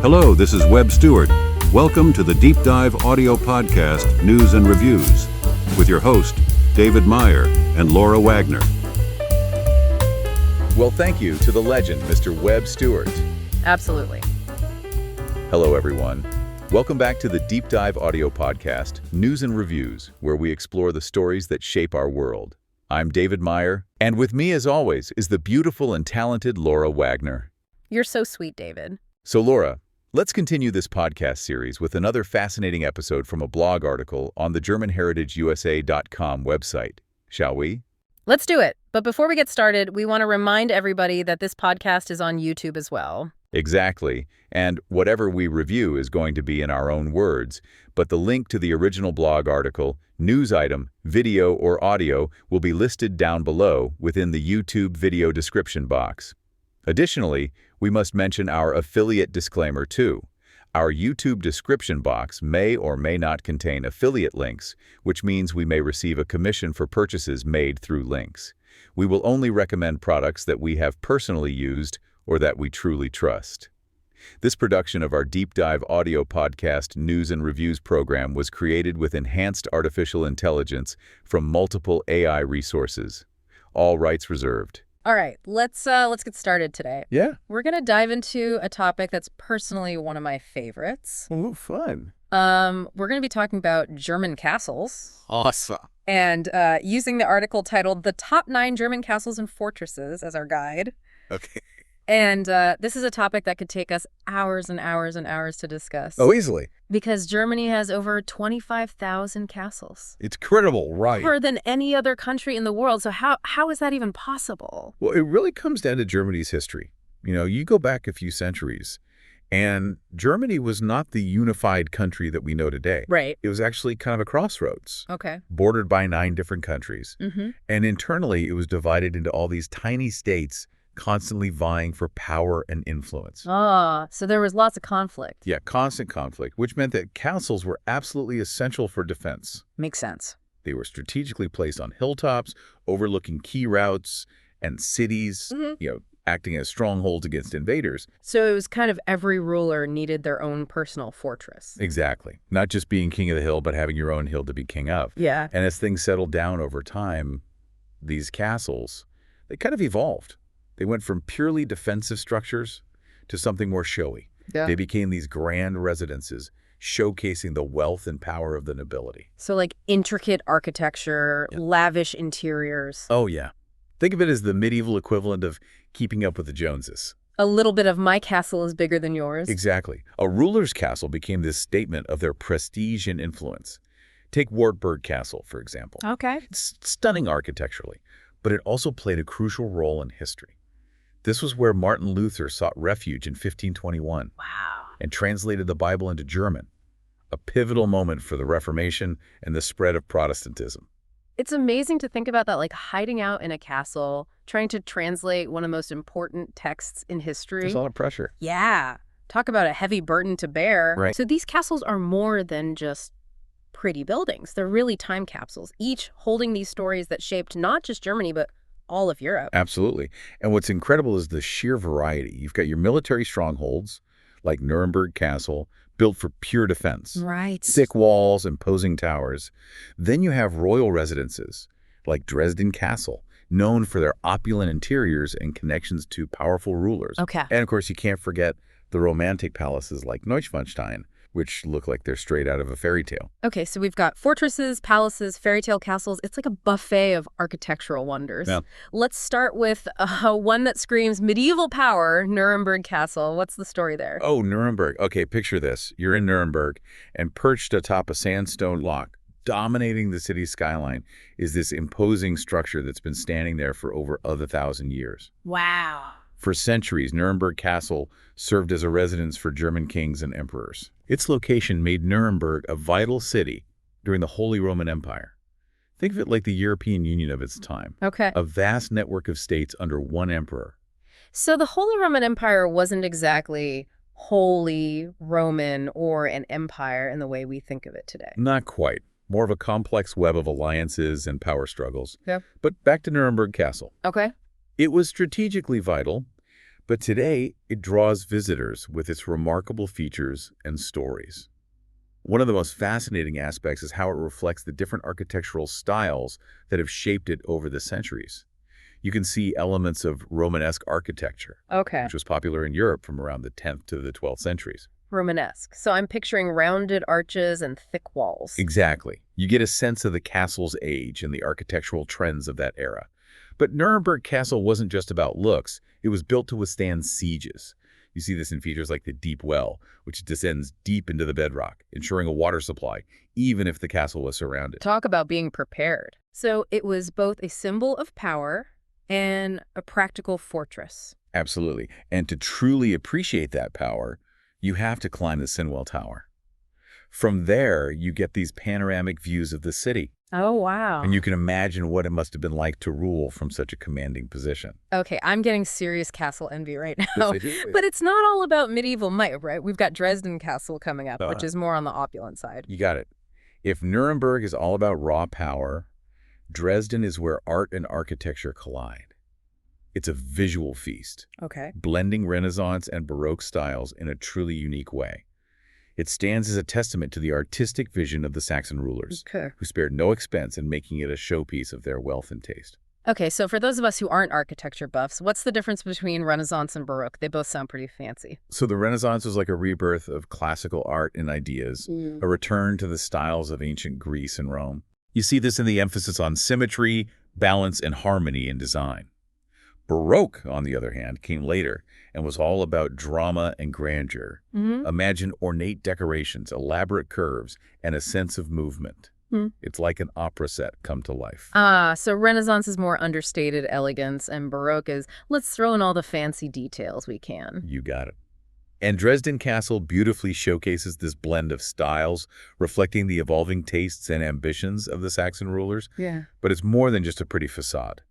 Hello, this is Webb Stewart. Welcome to the Deep Dive audio podcast, News and Reviews, with your host, David Meyer and Laura Wagner. Well, thank you to the legend, Mr. Webb Stewart. Absolutely. Hello, everyone. Welcome back to the Deep Dive audio podcast, News and Reviews, where we explore the stories that shape our world. I'm David Meyer, and with me, as always, is the beautiful and talented Laura Wagner. You're so sweet, David. So, Laura, let's continue this podcast series with another fascinating episode from a blog article on the GermanHeritageUSA.com website, shall we? Let's do it. But before we get started, we want to remind everybody that this podcast is on YouTube as well. Exactly. And whatever we review is going to be in our own words, but the link to the original blog article, news item, video, or audio will be listed down below within the YouTube video description box. Additionally, we must mention our affiliate disclaimer too. Our YouTube description box may or may not contain affiliate links, which means we may receive a commission for purchases made through links. We will only recommend products that we have personally used or that we truly trust. This production of our Deep Dive audio podcast News and Reviews program was created with enhanced artificial intelligence from multiple AI resources. All rights reserved. All right, let's get started today. Yeah. We're going to dive into a topic that's personally one of my favorites. Ooh, fun. We're going to be talking about German castles. Awesome. And using the article titled "The Top 9 German Castles and Fortresses" as our guide. Okay. And this is a topic that could take us hours and hours and hours to discuss. Oh, easily. Because Germany has over 25,000 castles. It's credible, right? More than any other country in the world. So how is that even possible? Well, it really comes down to Germany's history. You know, you go back a few centuries, and Germany was not the unified country that we know today. Right. It was actually kind of a crossroads. Okay. Bordered by 9 different countries. Mm-hmm. And internally, it was divided into all these tiny states constantly vying for power and influence. So there was lots of conflict. Yeah, constant conflict, which meant that castles were absolutely essential for defense. Makes sense. They were strategically placed on hilltops, overlooking key routes and cities, acting as strongholds against invaders. So it was kind of every ruler needed their own personal fortress. Exactly. Not just being king of the hill, but having your own hill to be king of. Yeah. And as things settled down over time, these castles, they kind of evolved. They went from purely defensive structures to something more showy. Yeah. They became these grand residences, showcasing the wealth and power of the nobility. So like intricate architecture, lavish interiors. Oh, yeah. Think of it as the medieval equivalent of keeping up with the Joneses. A little bit of my castle is bigger than yours. Exactly. A ruler's castle became this statement of their prestige and influence. Take Wartburg Castle, for example. Okay. It's stunning architecturally, but it also played a crucial role in history. This was where Martin Luther sought refuge in 1521. Wow. And translated the Bible into German, a pivotal moment for the Reformation and the spread of Protestantism. It's amazing to think about that, like hiding out in a castle, trying to translate one of the most important texts in history. There's a lot of pressure. Yeah. Talk about a heavy burden to bear. Right. So these castles are more than just pretty buildings. They're really time capsules, each holding these stories that shaped not just Germany, but all of Europe. Absolutely. And what's incredible is the sheer variety. You've got your military strongholds, like Nuremberg Castle, built for pure defense. Right. Thick walls, imposing towers. Then you have royal residences, like Dresden Castle, known for their opulent interiors and connections to powerful rulers. Okay. And of course, you can't forget the romantic palaces like Neuschwanstein, which look like they're straight out of a fairy tale. Okay, so we've got fortresses, palaces, fairy tale castles. It's like a buffet of architectural wonders. Yeah. Let's start with one that screams medieval power, Nuremberg Castle. What's the story there? Oh, Nuremberg. Okay, picture this. You're in Nuremberg, and perched atop a sandstone lock, dominating the city's skyline, is this imposing structure that's been standing there for over 1,000 years. Wow. For centuries, Nuremberg Castle served as a residence for German kings and emperors. Its location made Nuremberg a vital city during the Holy Roman Empire. Think of it like the European Union of its time. Okay. A vast network of states under one emperor. So the Holy Roman Empire wasn't exactly Holy Roman or an empire in the way we think of it today. Not quite. More of a complex web of alliances and power struggles. Yeah. But back to Nuremberg Castle. Okay. It was strategically vital, But today, it draws visitors with its remarkable features and stories. One of the most fascinating aspects is how it reflects the different architectural styles that have shaped it over the centuries. You can see elements of Romanesque architecture, Okay. which was popular in Europe from around the 10th to the 12th centuries. Romanesque. So I'm picturing rounded arches and thick walls. Exactly. You get a sense of the castle's age and the architectural trends of that era. But Nuremberg Castle wasn't just about looks. It was built to withstand sieges. You see this in features like the deep well, which descends deep into the bedrock, ensuring a water supply, even if the castle was surrounded. Talk about being prepared. So it was both a symbol of power and a practical fortress. Absolutely. And to truly appreciate that power, you have to climb the Sinwell Tower. From there, you get these panoramic views of the city. Oh, wow. And you can imagine what it must have been like to rule from such a commanding position. Okay, I'm getting serious castle envy right now. Yes, I do. But it's not all about medieval might, right? We've got Dresden Castle coming up, which is more on the opulent side. You got it. If Nuremberg is all about raw power, Dresden is where art and architecture collide. It's a visual feast, Okay. blending Renaissance and Baroque styles in a truly unique way. It stands as a testament to the artistic vision of the Saxon rulers, Okay. who spared no expense in making it a showpiece of their wealth and taste. Okay, so for those of us who aren't architecture buffs, what's the difference between Renaissance and Baroque? They both sound pretty fancy. So the Renaissance was like a rebirth of classical art and ideas, a return to the styles of ancient Greece and Rome. You see this in the emphasis on symmetry, balance, and harmony in design. Baroque, on the other hand, came later and was all about drama and grandeur. Imagine ornate decorations, elaborate curves, and a sense of movement. It's like an opera set come to life. So Renaissance is more understated elegance, and Baroque is, let's throw in all the fancy details we can. You got it. And Dresden Castle beautifully showcases this blend of styles, reflecting the evolving tastes and ambitions of the Saxon rulers. Yeah. But it's more than just a pretty facade.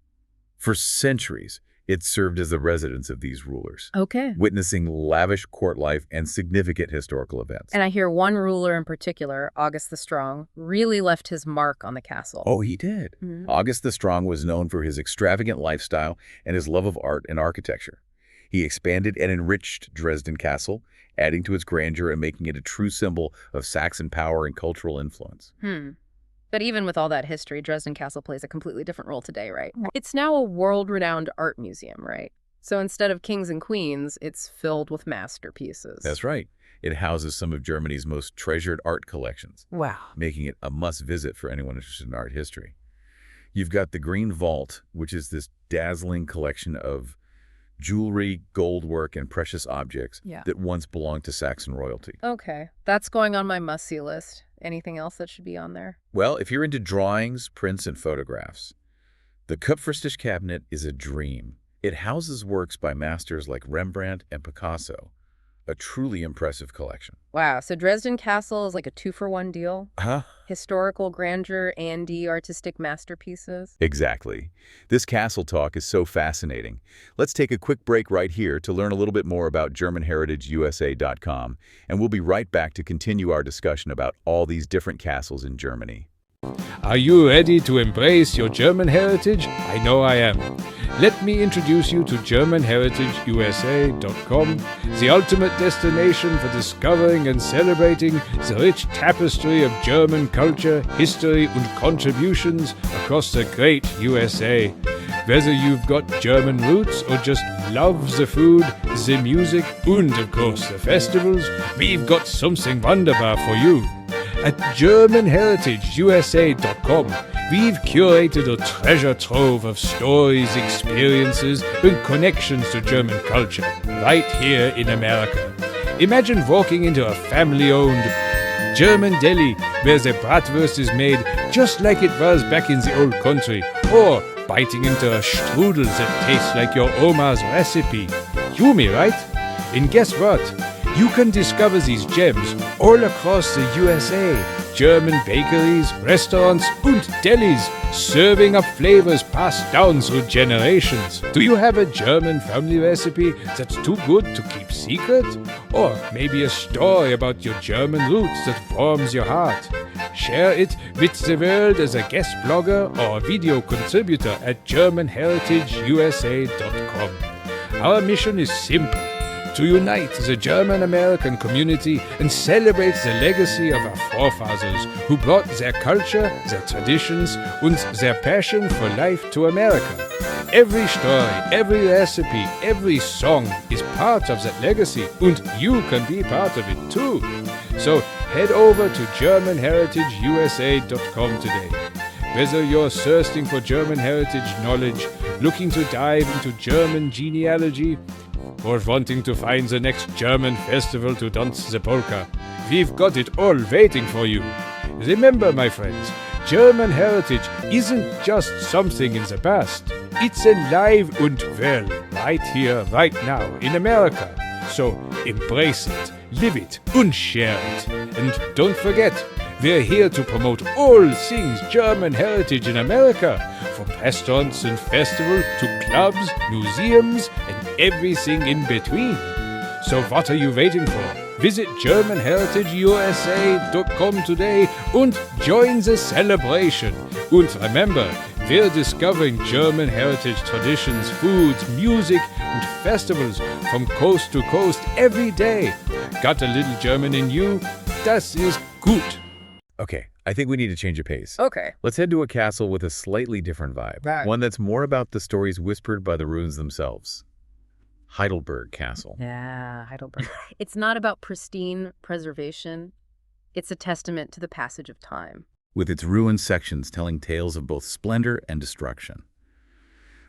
For centuries, it served as the residence of these rulers, Okay. witnessing lavish court life and significant historical events. And I hear one ruler in particular, August the Strong, really left his mark on the castle. Oh, he did. August the Strong was known for his extravagant lifestyle and his love of art and architecture. He expanded and enriched Dresden Castle, adding to its grandeur and making it a true symbol of Saxon power and cultural influence. But even with all that history, Dresden Castle plays a completely different role today, right? It's now a world-renowned art museum, right? So instead of kings and queens, it's filled with masterpieces. That's right. It houses some of Germany's most treasured art collections, Wow. making it a must-visit for anyone interested in art history. You've got the Green Vault, which is this dazzling collection of jewelry, goldwork, and precious objects that once belonged to Saxon royalty. Okay. That's going on my must-see list. Anything else that should be on there? Well, if you're into drawings, prints, and photographs, the Kupferstiche cabinet is a dream. It houses works by masters like Rembrandt and Picasso, a truly impressive collection. Wow. So Dresden Castle is like a 2-for-1 deal? Historical grandeur and the artistic masterpieces? Exactly. This castle talk is so fascinating. Let's take a quick break right here to learn a little bit more about GermanHeritageUSA.com, and we'll be right back to continue our discussion about all these different castles in Germany. Are you ready to embrace your German heritage? I know I am. Let me introduce you to GermanHeritageUSA.com, the ultimate destination for discovering and celebrating the rich tapestry of German culture, history, and contributions across the great USA. Whether you've got German roots or just love the food, the music, and of course the festivals, we've got something wonderful for you. At GermanHeritageUSA.com, we've curated a treasure trove of stories, experiences, and connections to German culture, right here in America. Imagine walking into a family-owned German deli where the bratwurst is made just like it was back in the old country, or biting into a strudel that tastes like your Oma's recipe. Yummy, right? And guess what? You can discover these gems all across the USA. German bakeries, restaurants, and delis, serving up flavors passed down through generations. Do you have a German family recipe that's too good to keep secret? Or maybe a story about your German roots that warms your heart? Share it with the world as a guest blogger or video contributor at GermanHeritageUSA.com. our mission is simple: to unite the German-American community and celebrate the legacy of our forefathers who brought their culture, their traditions, and their passion for life to America. Every story, every recipe, every song is part of that legacy, and you can be part of it too. So head over to GermanHeritageUSA.com today. Whether you're thirsting for German heritage knowledge, looking to dive into German genealogy, or wanting to find the next German festival to dance the polka, we've got it all waiting for you. Remember, my friends, German heritage isn't just something in the past. It's alive and well, right here, right now, in America. So embrace it, live it, and share it. And don't forget, we're here to promote all things German heritage in America, from restaurants and festivals to clubs, museums, and everything in between. So what are you waiting for? Visit GermanHeritageUSA.com today and join the celebration. And remember, we're discovering German heritage traditions, foods, music, and festivals from coast to coast every day. Got a little German in you? Das ist gut. Okay, I think we need to change the pace. Okay. Let's head to a castle with a slightly different vibe. Right. One that's more about the stories whispered by the ruins themselves. Heidelberg Castle. Yeah, Heidelberg. It's not about pristine preservation. It's a testament to the passage of time. With its ruined sections telling tales of both splendor and destruction.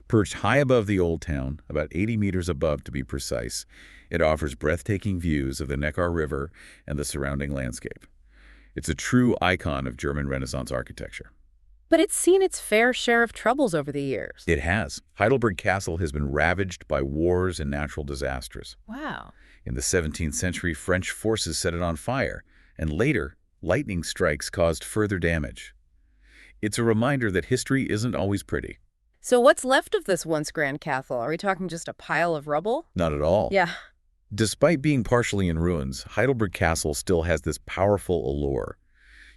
Perched high above the old town, about 80 meters above to be precise, it offers breathtaking views of the Neckar River and the surrounding landscape. It's a true icon of German Renaissance architecture. But it's seen its fair share of troubles over the years. It has. Heidelberg Castle has been ravaged by wars and natural disasters. Wow. In the 17th century, French forces set it on fire, and later, lightning strikes caused further damage. It's a reminder that history isn't always pretty. So what's left of this once grand castle? Are we talking just a pile of rubble? Not at all. Yeah. Despite being partially in ruins, Heidelberg Castle still has this powerful allure.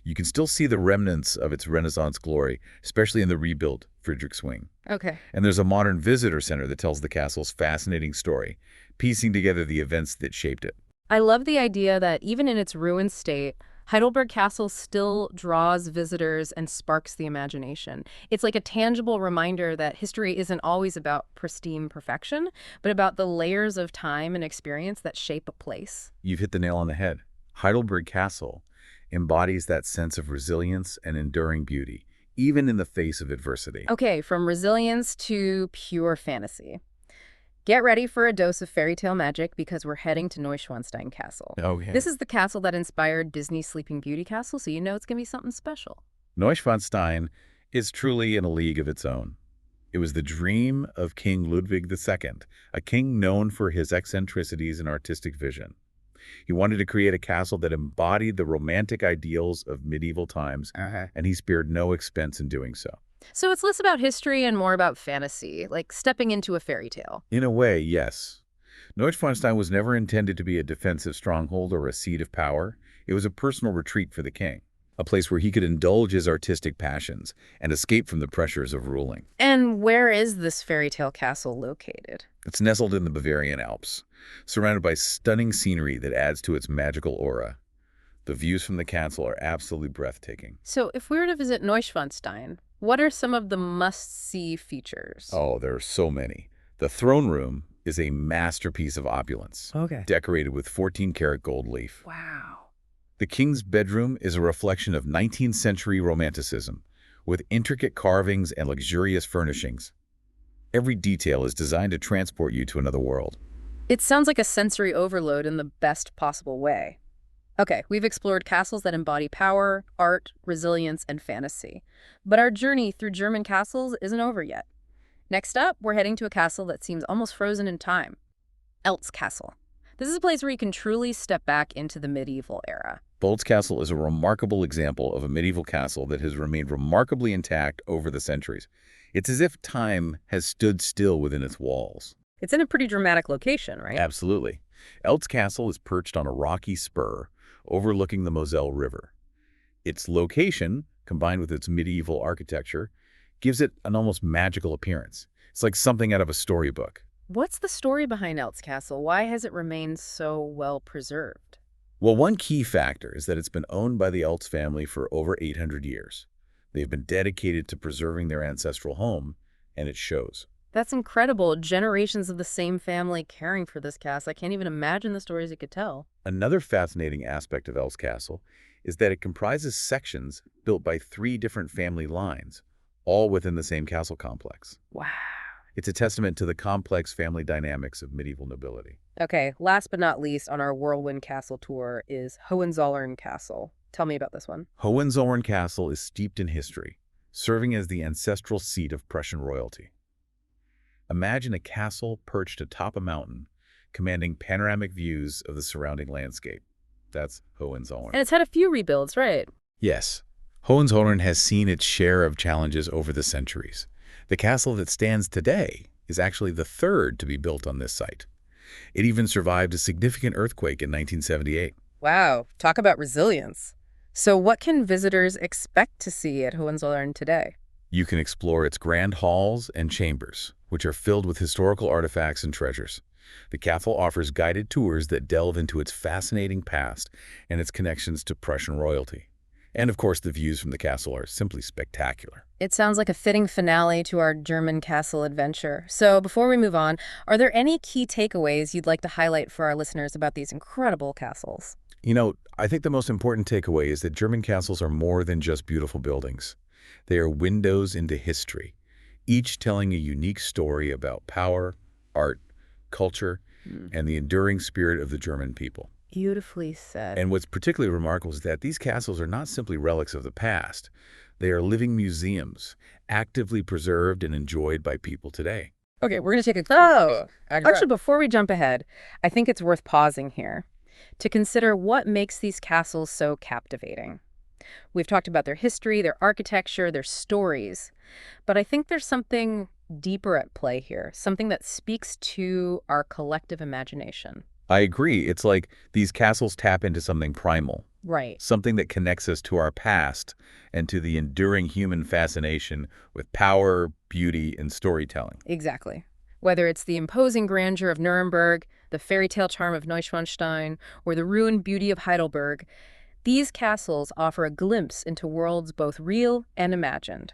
You can still see the remnants of its Renaissance glory, especially in the rebuilt Friedrichswing. Okay. And there's a modern visitor center that tells the castle's fascinating story, piecing together the events that shaped it. I love the idea that even in its ruined state, Heidelberg Castle still draws visitors and sparks the imagination. It's like a tangible reminder that history isn't always about pristine perfection, but about the layers of time and experience that shape a place. You've hit the nail on the head. Heidelberg Castle embodies that sense of resilience and enduring beauty, even in the face of adversity. Okay, from resilience to pure fantasy. Get ready for a dose of fairy tale magic because we're heading to Neuschwanstein Castle. Okay. This is the castle that inspired Disney's Sleeping Beauty Castle, so you know it's going to be something special. Neuschwanstein is truly in a league of its own. It was the dream of King Ludwig II, a king known for his eccentricities and artistic vision. He wanted to create a castle that embodied the romantic ideals of medieval times, and he spared no expense in doing so. So it's less about history and more about fantasy, like stepping into a fairy tale. In a way, yes. Neuschwanstein was never intended to be a defensive stronghold or a seat of power. It was a personal retreat for the king, a place where he could indulge his artistic passions and escape from the pressures of ruling. And where is this fairy tale castle located? It's nestled in the Bavarian Alps, surrounded by stunning scenery that adds to its magical aura. The views from the castle are absolutely breathtaking. So if we were to visit Neuschwanstein, what are some of the must-see features? Oh, there are so many. The throne room is a masterpiece of opulence, decorated with 14-karat gold leaf. Wow. The king's bedroom is a reflection of 19th century romanticism, with intricate carvings and luxurious furnishings. Every detail is designed to transport you to another world. It sounds like a sensory overload in the best possible way. Okay, we've explored castles that embody power, art, resilience, and fantasy. But our journey through German castles isn't over yet. Next up, we're heading to a castle that seems almost frozen in time. Eltz Castle. This is a place where you can truly step back into the medieval era. Eltz Castle is a remarkable example of a medieval castle that has remained remarkably intact over the centuries. It's as if time has stood still within its walls. It's in a pretty dramatic location, right? Absolutely. Eltz Castle is perched on a rocky spur overlooking the Moselle River. Its location, combined with its medieval architecture, gives it an almost magical appearance. It's like something out of a storybook. What's the story behind Elt's Castle? Why has it remained so well preserved? Well, one key factor is that it's been owned by the Eltz family for over 800 years. They've been dedicated to preserving their ancestral home, and it shows. That's incredible. Generations of the same family caring for this castle. I can't even imagine the stories it could tell. Another fascinating aspect of Eltz Castle is that it comprises sections built by 3 different family lines, all within the same castle complex. Wow. It's a testament to the complex family dynamics of medieval nobility. Okay, last but not least on our Whirlwind Castle tour is Hohenzollern Castle. Tell me about this one. Hohenzollern Castle is steeped in history, serving as the ancestral seat of Prussian royalty. Imagine a castle perched atop a mountain, commanding panoramic views of the surrounding landscape. That's Hohenzollern. And it's had a few rebuilds, right? Yes, Hohenzollern has seen its share of challenges over the centuries. The castle that stands today is actually the 3rd to be built on this site. It even survived a significant earthquake in 1978. Wow, talk about resilience. So what can visitors expect to see at Hohenzollern today? You can explore its grand halls and chambers, which are filled with historical artifacts and treasures. The castle offers guided tours that delve into its fascinating past and its connections to Prussian royalty. And of course, the views from the castle are simply spectacular. It sounds like a fitting finale to our German castle adventure. So before we move on, are there any key takeaways you'd like to highlight for our listeners about these incredible castles? You know, I think the most important takeaway is that German castles are more than just beautiful buildings. They are windows into history, each telling a unique story about power, art, culture, and the enduring spirit of the German people. Beautifully said. And what's particularly remarkable is that these castles are not simply relics of the past. They are living museums, actively preserved and enjoyed by people today. Okay, we're going to take actually, before we jump ahead, I think it's worth pausing here to consider what makes these castles so captivating. We've talked about their history, their architecture, their stories, but I think there's something deeper at play here, something that speaks to our collective imagination. I agree. It's like these castles tap into something primal. Right. Something that connects us to our past and to the enduring human fascination with power, beauty, and storytelling. Exactly. Whether it's the imposing grandeur of Nuremberg, the fairy tale charm of Neuschwanstein, or the ruined beauty of Heidelberg, these castles offer a glimpse into worlds both real and imagined.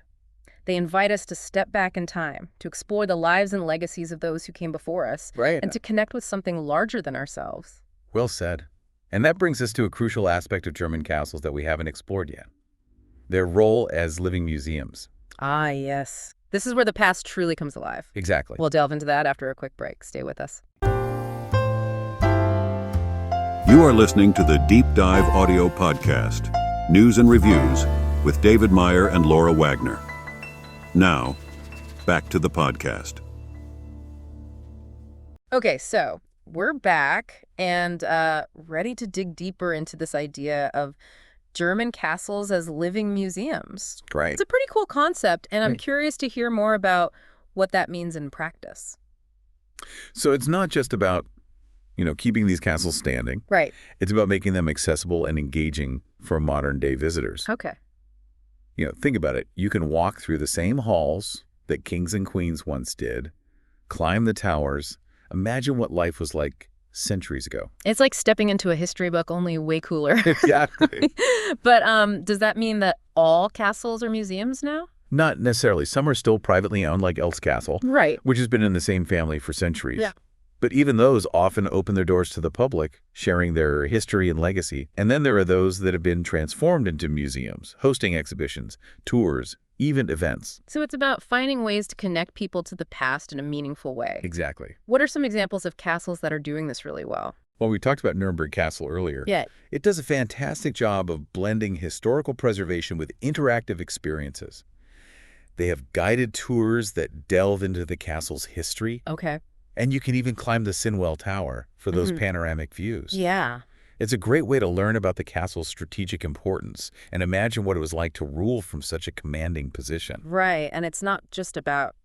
They invite us to step back in time, to explore the lives and legacies of those who came before us, and to connect with something larger than ourselves. Well said. And that brings us to a crucial aspect of German castles that we haven't explored yet. Their role as living museums. Ah, yes. This is where the past truly comes alive. Exactly. We'll delve into that after a quick break. Stay with us. You are listening to the Deep Dive Audio Podcast, News and Reviews, with David Meyer and Laura Wagner. Now, back to the podcast. Okay, so we're back and ready to dig deeper into this idea of German castles as living museums. Right. It's a pretty cool concept, and I'm curious to hear more about what that means in practice. So it's not just about, keeping these castles standing. Right. It's about making them accessible and engaging for modern-day visitors. Okay. Think about it. You can walk through the same halls that kings and queens once did, climb the towers. Imagine what life was like centuries ago. It's like stepping into a history book, only way cooler. Exactly. But does that mean that all castles are museums now? Not necessarily. Some are still privately owned, like Eltz Castle, Right. which has been in the same family for centuries. Yeah. But even those often open their doors to the public, sharing their history and legacy. And then there are those that have been transformed into museums, hosting exhibitions, tours, even events. So it's about finding ways to connect people to the past in a meaningful way. Exactly. What are some examples of castles that are doing this really well? Well, we talked about Nuremberg Castle earlier. Yeah. It does a fantastic job of blending historical preservation with interactive experiences. They have guided tours that delve into the castle's history. Okay. And you can even climb the Sinwell Tower for those panoramic views. Yeah. It's a great way to learn about the castle's strategic importance and imagine what it was like to rule from such a commanding position. Right. And it's not just about,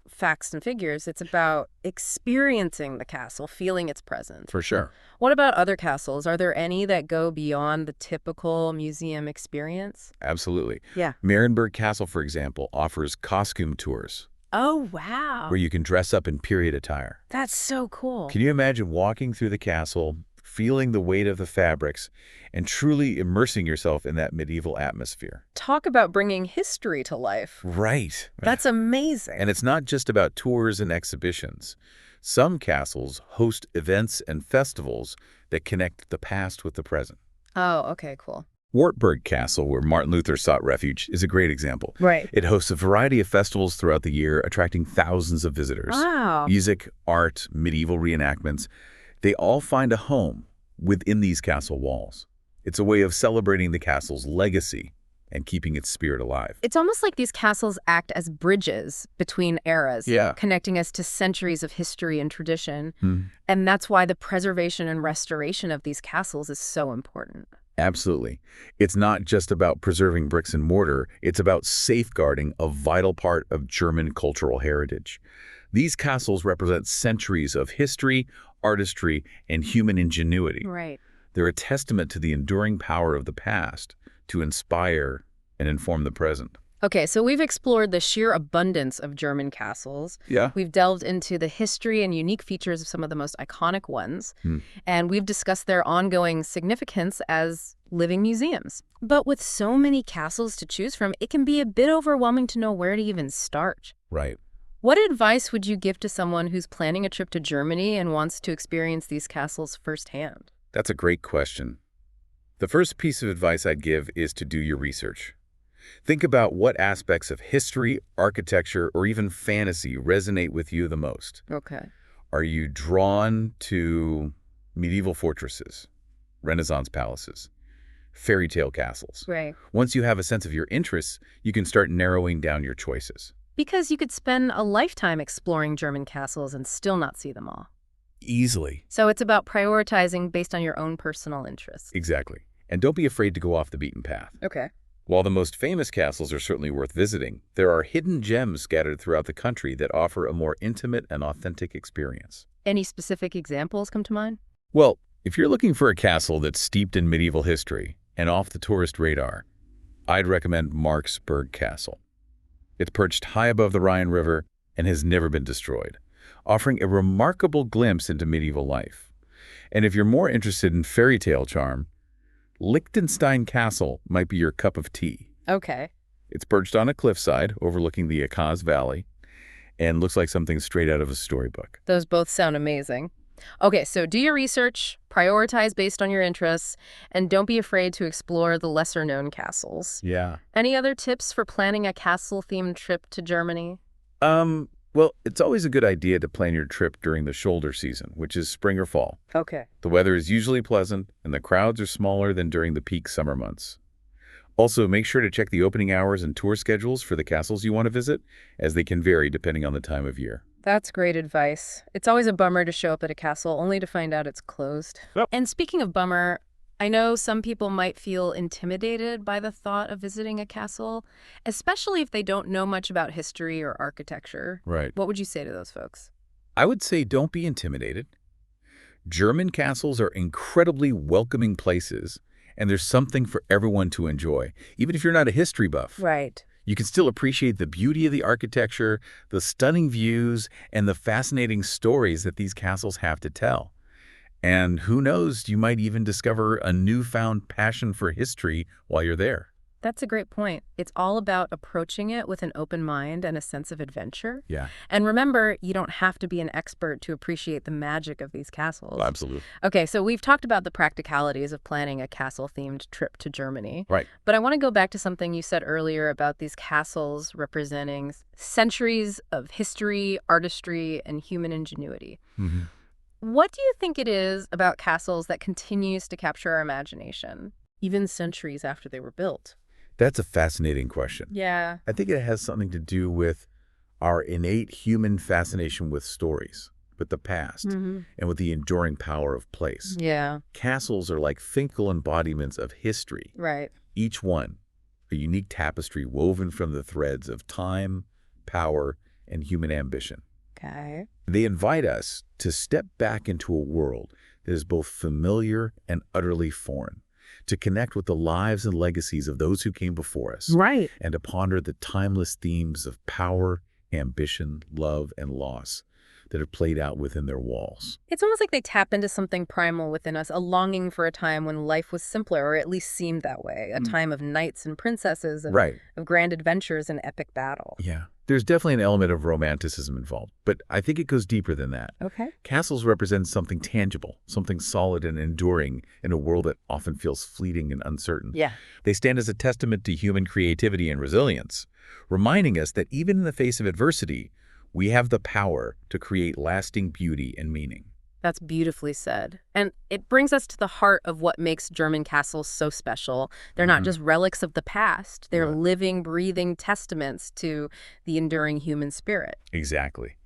facts and figures. It's about experiencing the castle, feeling its presence. For sure. What about other castles? Are there any that go beyond the typical museum experience? Absolutely. Yeah. Marienburg Castle, for example, offers costume tours, Oh, wow. where you can dress up in period attire. That's so cool. Can you imagine walking through the castle, feeling the weight of the fabrics, and truly immersing yourself in that medieval atmosphere? Talk about bringing history to life. Right. That's amazing. And it's not just about tours and exhibitions. Some castles host events and festivals that connect the past with the present. Oh, okay, cool. Wartburg Castle, where Martin Luther sought refuge, is a great example. Right. It hosts a variety of festivals throughout the year, attracting thousands of visitors. Wow. Music, art, medieval reenactments, they all find a home within these castle walls. It's a way of celebrating the castle's legacy and keeping its spirit alive. It's almost like these castles act as bridges between eras, Yeah. connecting us to centuries of history and tradition. And that's why the preservation and restoration of these castles is so important. Absolutely. It's not just about preserving bricks and mortar, it's about safeguarding a vital part of German cultural heritage. These castles represent centuries of history, artistry, and human ingenuity. Right. They're a testament to the enduring power of the past to inspire and inform the present. Okay, so we've explored the sheer abundance of German castles. Yeah. We've delved into the history and unique features of some of the most iconic ones. And we've discussed their ongoing significance as living museums. But with so many castles to choose from, it can be a bit overwhelming to know where to even start. Right. What advice would you give to someone who's planning a trip to Germany and wants to experience these castles firsthand? That's a great question. The first piece of advice I'd give is to do your research. Think about what aspects of history, architecture, or even fantasy resonate with you the most. Okay. Are you drawn to medieval fortresses, Renaissance palaces, fairy tale castles? Right. Once you have a sense of your interests, you can start narrowing down your choices. Because you could spend a lifetime exploring German castles and still not see them all. Easily. So it's about prioritizing based on your own personal interests. Exactly. And don't be afraid to go off the beaten path. Okay. While the most famous castles are certainly worth visiting, there are hidden gems scattered throughout the country that offer a more intimate and authentic experience. Any specific examples come to mind? Well, if you're looking for a castle that's steeped in medieval history and off the tourist radar, I'd recommend Marksburg Castle. It's perched high above the Rhine River and has never been destroyed, offering a remarkable glimpse into medieval life. And if you're more interested in fairy tale charm, Liechtenstein Castle might be your cup of tea. Okay. It's perched on a cliffside overlooking the Akaz Valley and looks like something straight out of a storybook. Those both sound amazing. Okay, so do your research, prioritize based on your interests, and don't be afraid to explore the lesser-known castles. Yeah. Any other tips for planning a castle-themed trip to Germany? Well, it's always a good idea to plan your trip during the shoulder season, which is spring or fall. Okay. The weather is usually pleasant, and the crowds are smaller than during the peak summer months. Also, make sure to check the opening hours and tour schedules for the castles you want to visit, as they can vary depending on the time of year. That's great advice. It's always a bummer to show up at a castle only to find out it's closed. Yep. And speaking of bummer, I know some people might feel intimidated by the thought of visiting a castle, especially if they don't know much about history or architecture. Right. What would you say to those folks? I would say don't be intimidated. German castles are incredibly welcoming places, and there's something for everyone to enjoy, even if you're not a history buff. Right. You can still appreciate the beauty of the architecture, the stunning views, and the fascinating stories that these castles have to tell. And who knows, you might even discover a newfound passion for history while you're there. That's a great point. It's all about approaching it with an open mind and a sense of adventure. Yeah, And remember, you don't have to be an expert to appreciate the magic of these castles. absolutely. Okay, so we've talked about the practicalities of planning a castle-themed trip to Germany. Right. But I want to go back to something you said earlier about these castles representing centuries of history, artistry, and human ingenuity. Mm-hmm. What do you think it is about castles that continues to capture our imagination, even centuries after they were built? That's a fascinating question. Yeah. I think it has something to do with our innate human fascination with stories, with the past, and with the enduring power of place. Yeah. Castles are like physical embodiments of history, Right. each one a unique tapestry woven from the threads of time, power, and human ambition. Okay. They invite us to step back into a world that is both familiar and utterly foreign, to connect with the lives and legacies of those who came before us, Right. and to ponder the timeless themes of power, ambition, love, and loss that are played out within their walls. It's almost like they tap into something primal within us, a longing for a time when life was simpler, or at least seemed that way, a time of knights and princesses, Right. of grand adventures and epic battle. Yeah. There's definitely an element of romanticism involved, but I think it goes deeper than that. Okay. Castles represent something tangible, something solid and enduring in a world that often feels fleeting and uncertain. Yeah. They stand as a testament to human creativity and resilience, reminding us that even in the face of adversity, we have the power to create lasting beauty and meaning. That's beautifully said. And it brings us to the heart of what makes German castles so special. They're not just relics of the past. They're living, breathing testaments to the enduring human spirit. Exactly.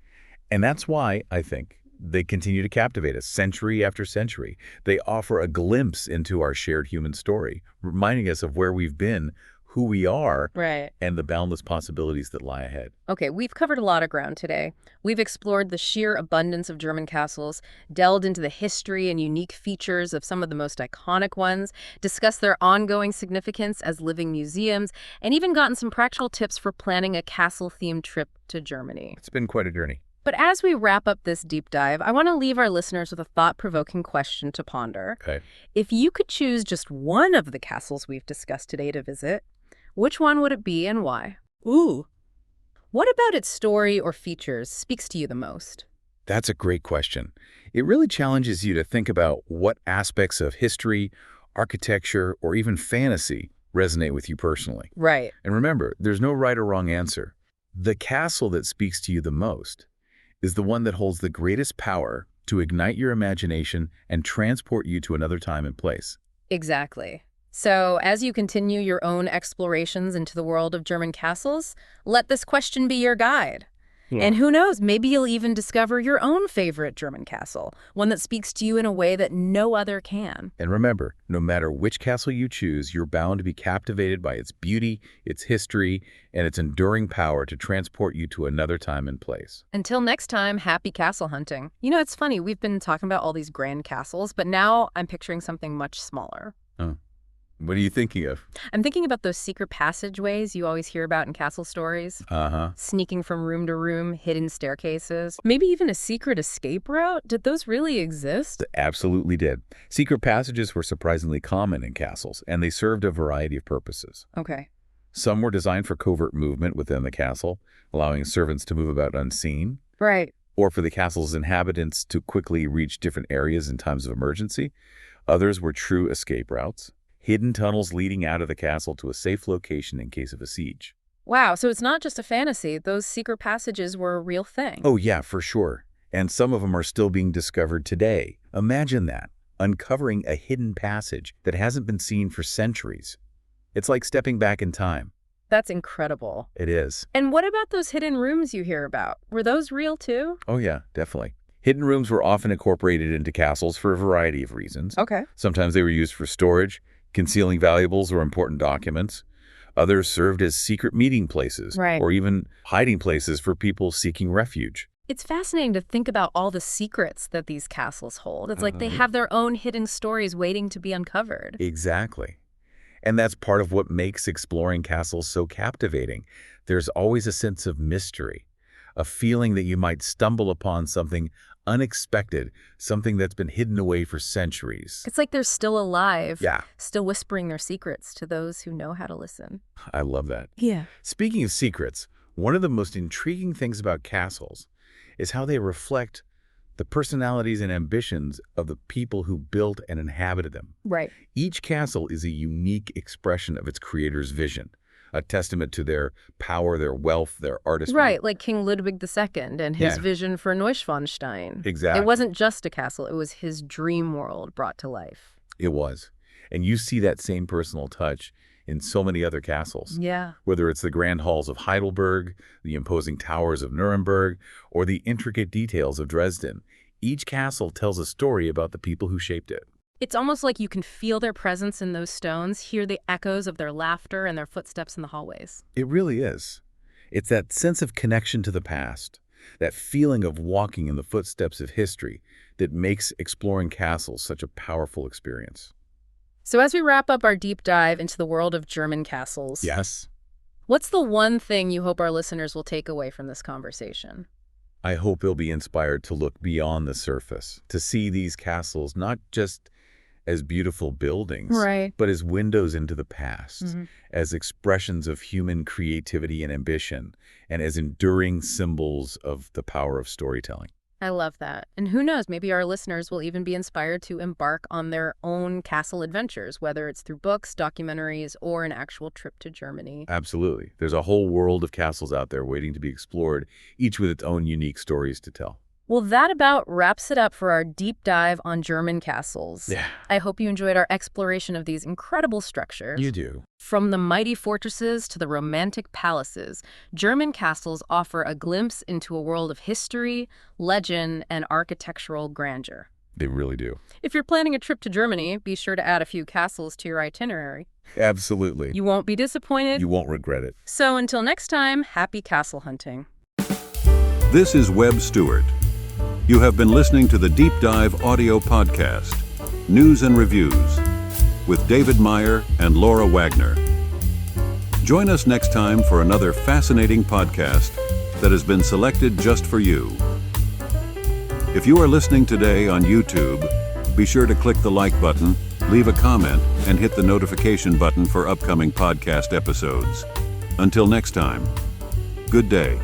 And that's why, I think, they continue to captivate us century after century. They offer a glimpse into our shared human story, reminding us of where we've been, who we are, Right. and the boundless possibilities that lie ahead. Okay, we've covered a lot of ground today. We've explored the sheer abundance of German castles, delved into the history and unique features of some of the most iconic ones, discussed their ongoing significance as living museums, and even gotten some practical tips for planning a castle-themed trip to Germany. It's been quite a journey. But as we wrap up this deep dive, I want to leave our listeners with a thought-provoking question to ponder. Okay. If you could choose just one of the castles we've discussed today to visit, which one would it be and why? Ooh. What about its story or features speaks to you the most? That's a great question. It really challenges you to think about what aspects of history, architecture, or even fantasy resonate with you personally. Right. And remember, there's no right or wrong answer. The castle that speaks to you the most is the one that holds the greatest power to ignite your imagination and transport you to another time and place. Exactly. So, as you continue your own explorations into the world of German castles, let this question be your guide. Yeah. And who knows, maybe you'll even discover your own favorite German castle, one that speaks to you in a way that no other can. And remember, no matter which castle you choose, you're bound to be captivated by its beauty, its history, and its enduring power to transport you to another time and place. Until next time, happy castle hunting. You know, it's funny, we've been talking about all these grand castles, but now I'm picturing something much smaller. Oh. What are you thinking of? I'm thinking about those secret passageways you always hear about in castle stories. Uh-huh. Sneaking from room to room, hidden staircases, maybe even a secret escape route. Did those really exist? Absolutely did. Secret passages were surprisingly common in castles, and they served a variety of purposes. Okay. Some were designed for covert movement within the castle, allowing servants to move about unseen, Right. or for the castle's inhabitants to quickly reach different areas in times of emergency. Others were true escape routes, hidden tunnels leading out of the castle to a safe location in case of a siege. Wow, so it's not just a fantasy. Those secret passages were a real thing. Oh yeah, for sure. And some of them are still being discovered today. Imagine that, uncovering a hidden passage that hasn't been seen for centuries. It's like stepping back in time. That's incredible. It is. And what about those hidden rooms you hear about? Were those real too? Oh yeah, definitely. Hidden rooms were often incorporated into castles for a variety of reasons. Okay. Sometimes they were used for storage, concealing valuables or important documents. Others served as secret meeting places, Right. or even hiding places for people seeking refuge. It's fascinating to think about all the secrets that these castles hold. It's like they have their own hidden stories waiting to be uncovered. Exactly. And that's part of what makes exploring castles so captivating. There's always a sense of mystery, a feeling that you might stumble upon something unexpected, something that's been hidden away for centuries. It's like they're still alive, Yeah, still whispering their secrets to those who know how to listen. I love that. Yeah. Speaking of secrets, one of the most intriguing things about castles is how they reflect the personalities and ambitions of the people who built and inhabited them. Right. Each castle is a unique expression of its creator's vision, a testament to their power, their wealth, their artistry. Right, like King Ludwig II and his Yeah. vision for Neuschwanstein. Exactly. It wasn't just a castle, it was his dream world brought to life. It was. And you see that same personal touch in so many other castles. Yeah. Whether it's the grand halls of Heidelberg, the imposing towers of Nuremberg, or the intricate details of Dresden, each castle tells a story about the people who shaped it. It's almost like you can feel their presence in those stones, hear the echoes of their laughter and their footsteps in the hallways. It really is. It's that sense of connection to the past, that feeling of walking in the footsteps of history that makes exploring castles such a powerful experience. So as we wrap up our deep dive into the world of German castles, Yes. What's the one thing you hope our listeners will take away from this conversation? I hope they'll be inspired to look beyond the surface, to see these castles not just as beautiful buildings, Right. but as windows into the past, as expressions of human creativity and ambition, and as enduring symbols of the power of storytelling. I love that. And who knows, maybe our listeners will even be inspired to embark on their own castle adventures, whether it's through books, documentaries, or an actual trip to Germany. Absolutely. There's a whole world of castles out there waiting to be explored, each with its own unique stories to tell. Well, that about wraps it up for our deep dive on German castles. Yeah. I hope you enjoyed our exploration of these incredible structures. You do. From the mighty fortresses to the romantic palaces, German castles offer a glimpse into a world of history, legend, and architectural grandeur. They really do. If you're planning a trip to Germany, be sure to add a few castles to your itinerary. Absolutely. You won't be disappointed. You won't regret it. So until next time, happy castle hunting. This is Webb Stewart. You have been listening to the Deep Dive audio podcast, News and Reviews, with David Meyer and Laura Wagner. Join us next time for another fascinating podcast that has been selected just for you. If you are listening today on YouTube, be sure to click the like button, leave a comment, and hit the notification button for upcoming podcast episodes. Until next time, good day.